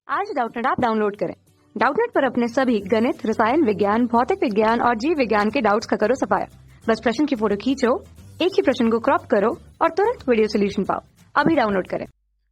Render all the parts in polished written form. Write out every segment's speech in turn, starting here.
आज Doubtnut app download करें। Doubtnut पर अपने सभी गणित, रसायन विज्ञान, भौतिक विज्ञान और जीव विज्ञान के डाउट्स का करो सफाया। बस प्रश्न की फोटो खींचो, एक ही प्रश्न को क्रॉप करो और तुरंत वीडियो सोल्यूशन पाओ। अभी डाउनलोड करें।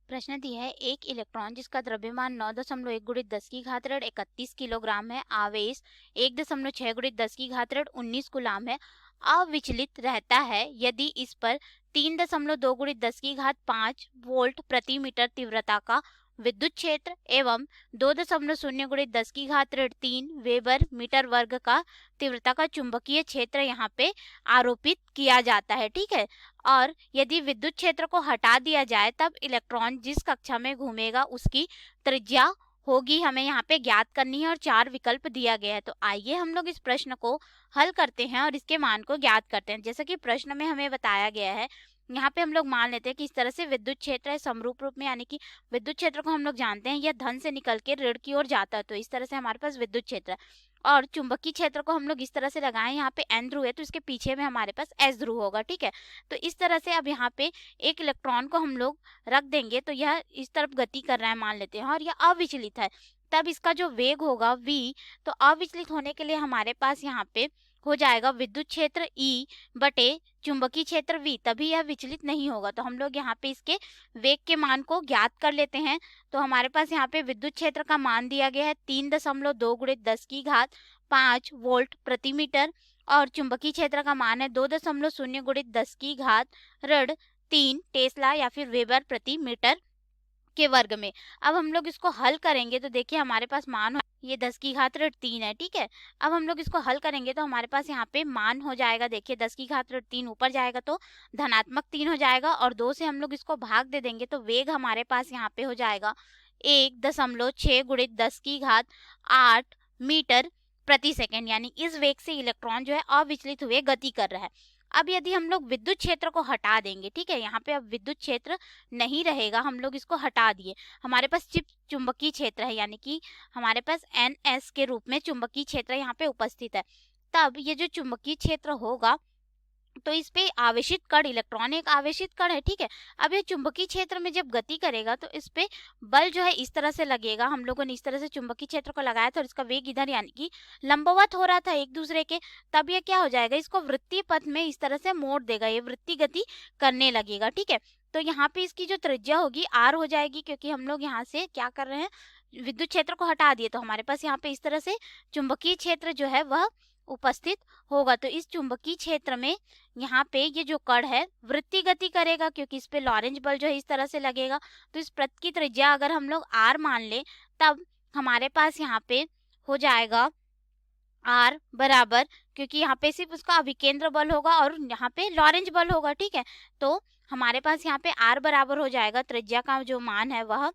प्रश्न दिया है, एक इलेक्ट्रॉन जिसका द्रव्यमान 9.1 गुणित 10 की घात ऋण 31 किलोग्राम है, आवेश 1.6 गुणित 10 की घात ऋण 19 कूलाम है, अविचलित रहता है यदि इस पर 3.2 गुणित 10 की घात 5 वोल्ट प्रति मीटर तीव्रता का विद्युत क्षेत्र एवं 2.0 गुणित 10 की घात ऋण 3 वेबर मीटर वर्ग का तीव्रता का चुंबकीय क्षेत्र यहाँ पे आरोपित किया जाता है। ठीक है, और यदि विद्युत क्षेत्र को हटा दिया जाए तब इलेक्ट्रॉन जिस कक्षा में घूमेगा उसकी त्रिज्या होगी हमें यहाँ पे ज्ञात करनी है और 4 विकल्प दिया गया है। तो आइए हम लोग इस प्रश्न को हल करते हैं और इसके मान को ज्ञात करते हैं। जैसा कि प्रश्न में हमें बताया गया है, यहाँ पे हम लोग मान लेते हैं कि इस तरह से विद्युत क्षेत्र है समरूप रूप में, यानी कि विद्युत क्षेत्र को हम लोग जानते हैं यह धन से निकल के ऋण की ओर जाता है। तो इस तरह से हमारे पास विद्युत क्षेत्र है और चुंबकीय क्षेत्र को हम लोग इस तरह से लगाएं, यहाँ पे n ध्रुव है तो इसके पीछे में हमारे पास s ध्रुव होगा। ठीक है, तो इस तरह से अब यहाँ पे एक इलेक्ट्रॉन को हम लोग रख देंगे तो यह इस तरफ गति कर रहा है मान लेते हैं और यह अविचलित है। तब इसका जो वेग होगा v, तो अविचलित होने के लिए हमारे पास यहाँ पे हो जाएगा विद्युत क्षेत्र E बटे चुंबकीय क्षेत्र V, तभी यह विचलित नहीं होगा। तो हम लोग यहाँ पे इसके वेग के मान को ज्ञात कर लेते हैं। तो हमारे पास यहाँ पे विद्युत क्षेत्र का मान दिया गया है 3.2 गुणित 10 की घात 5 वोल्ट प्रति मीटर और चुंबकीय क्षेत्र का मान है 2.0 गुणित 10 की घात ऋण 3 टेस्ला या फिर वेबर प्रति मीटर के वर्ग में। अब हम लोग इसको हल करेंगे तो देखिए हमारे पास मान ये 10 की घात ऋण 3 है। ठीक है, अब हम लोग इसको हल करेंगे तो हमारे पास यहाँ पे मान हो जाएगा, देखिए 10 की घात ऋण 3 ऊपर जाएगा तो धनात्मक 3 हो जाएगा और 2 से हम लोग इसको भाग दे देंगे तो वेग हमारे पास यहाँ पे हो जाएगा 1.6 गुणित 10 की घात 8 मीटर प्रति सेकेंड, यानी इस वेग से इलेक्ट्रॉन जो है अविचलित हुए गति कर रहा है। अब यदि हम लोग विद्युत क्षेत्र को हटा देंगे, ठीक है, यहाँ पे अब विद्युत क्षेत्र नहीं रहेगा, हम लोग इसको हटा दिए, हमारे पास सिर्फ चुंबकीय क्षेत्र है, यानी कि हमारे पास NS के रूप में चुंबकीय क्षेत्र यहाँ पे उपस्थित है। तब ये जो चुंबकीय क्षेत्र होगा तो इस पे आवेशित कण, इलेक्ट्रॉन एक आवेशित कण है। ठीक है, अब ये चुंबकीय क्षेत्र में जब गति करेगा तो इस पे बल जो है इस तरह से लगेगा, हम लोगों ने इस तरह से चुंबकीय क्षेत्र को लगाया था और इसका वेग इधर यानी कि लंबवत हो रहा था एक दूसरे के, तब ये क्या हो जाएगा, इसको वृत्तीय पथ में इस तरह से मोड़ देगा, ये वृत्तीय गति करने लगेगा। ठीक है, तो यहाँ पे इसकी जो त्रिज्या होगी r हो जाएगी, क्योंकि हम लोग यहाँ से क्या कर रहे हैं, विद्युत क्षेत्र को हटा दिए, तो हमारे पास यहाँ पे इस तरह से चुंबकीय क्षेत्र जो है वह उपस्थित होगा। तो इस चुंबकीय क्षेत्र में यहाँ पे ये जो कण है वृत्तीय गति करेगा, क्योंकि इस पे लॉरेंज बल जो है इस तरह से लगेगा। तो इस वृत्त की त्रिज्या अगर हम लोग r मान ले तब हमारे पास यहाँ पे हो जाएगा r बराबर, क्योंकि यहाँ पे सिर्फ उसका अभिकेंद्र बल होगा और यहाँ पे लॉरेंज बल होगा। ठीक है, तो हमारे पास यहाँ पे r बराबर हो जाएगा, त्रिज्या का जो मान है वह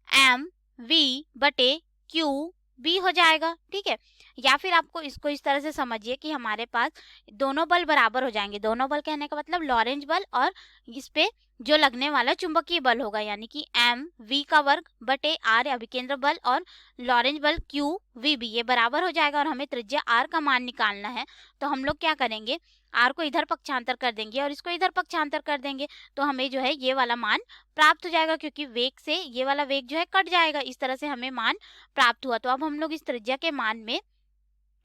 mv बटे qb हो जाएगा। ठीक है, या फिर आपको इसको इस तरह से समझिए कि हमारे पास दोनों बल बराबर हो जाएंगे। दोनों बल कहने का मतलब लॉरेंज बल और इस पे जो लगने वाला चुंबकीय बल होगा, यानी कि mv का वर्ग बटे r अभिकेंद्र बल और लॉरेंज बल qvb, ये बराबर हो जाएगा। और हमें त्रिज्या r का मान निकालना है, तो हम लोग क्या करेंगे, r को इधर पक्षांतर कर देंगे और इसको इधर पक्षांतर कर देंगे, तो हमें जो है ये वाला मान प्राप्त हो जाएगा, क्योंकि वेग से ये वाला वेग जो है कट जाएगा। इस तरह से हमें मान प्राप्त हुआ। तो अब हम लोग इस त्रिज्या के मान में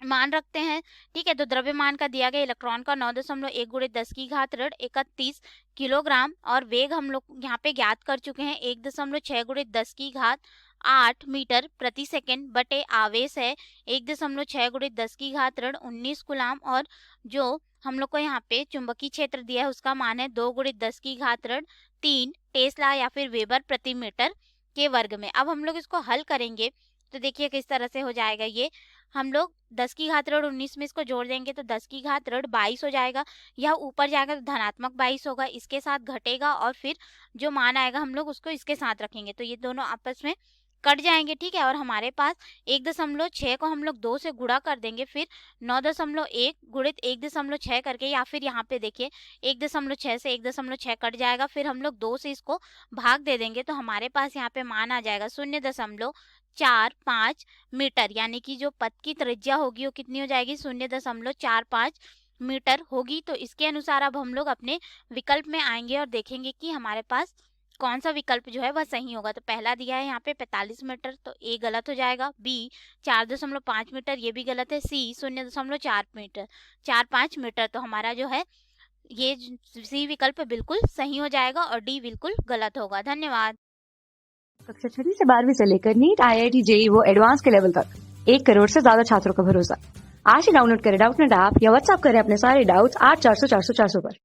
मान रखते हैं। ठीक है, तो द्रव्यमान का दिया गया इलेक्ट्रॉन का 9.1 गुणित 10 की घात ऋण 31 किलोग्राम और वेग हम लोग यहाँ पे ज्ञात कर चुके हैं 1.6 गुणित 10 की घात 8 मीटर प्रति सेकेंड बटे आवेश है 1.6 गुणित 10 की घात ऋण 19 कूलाम और जो हम लोग को यहाँ पे चुंबकीय क्षेत्र दिया है उसका मान है 2 गुणित 10 की घात ऋण 3 टेस्ला या फिर वेबर प्रति मीटर के वर्ग में। अब हम लोग इसको हल करेंगे तो देखिए किस तरह से हो जाएगा, ये हम लोग 10 की घात ऋण 19 में इसको जोड़ देंगे तो 10 की घात ऋण 22 हो जाएगा, यह ऊपर जाएगा तो धनात्मक 22 होगा, इसके साथ घटेगा और फिर जो मान आएगा हम लोग उसको इसके साथ रखेंगे तो ये दोनों आपस में कट जाएंगे। ठीक है, और हमारे पास 1.6 को हम लोग 2 से गुणा कर देंगे, फिर 9.1 गुणित 1.6 करके, या फिर यहाँ पे देखिए 1.6 से 1.6 कट जाएगा, फिर हम लोग 2 से इसको भाग दे देंगे तो हमारे पास यहाँ पे मान आ जाएगा 0.45 मीटर, यानी कि जो पथ की त्रिज्या होगी वो कितनी हो जाएगी 0.45 मीटर होगी। तो इसके अनुसार अब हम लोग अपने विकल्प में आएंगे और देखेंगे कि हमारे पास कौन सा विकल्प जो है वह सही होगा। तो पहला दिया है यहाँ पे 45 मीटर, तो ए गलत हो जाएगा। बी 4.5 मीटर, ये भी गलत है। सी 0.4 मीटर, 4-5 मीटर, तो हमारा जो है ये सी विकल्प बिल्कुल सही हो जाएगा और डी बिल्कुल गलत होगा। धन्यवाद। कक्षा 6 से 12वीं से लेकर नीट, IIT, JEE वो एडवांस के लेवल तक 1 करोड़ से ज्यादा छात्रों का भरोसा। आज ही डाउनलोड करें डाउटनेट ऐप या व्हाट्सएप करें अपने सारे डाउट्स 8400 400 400 पर।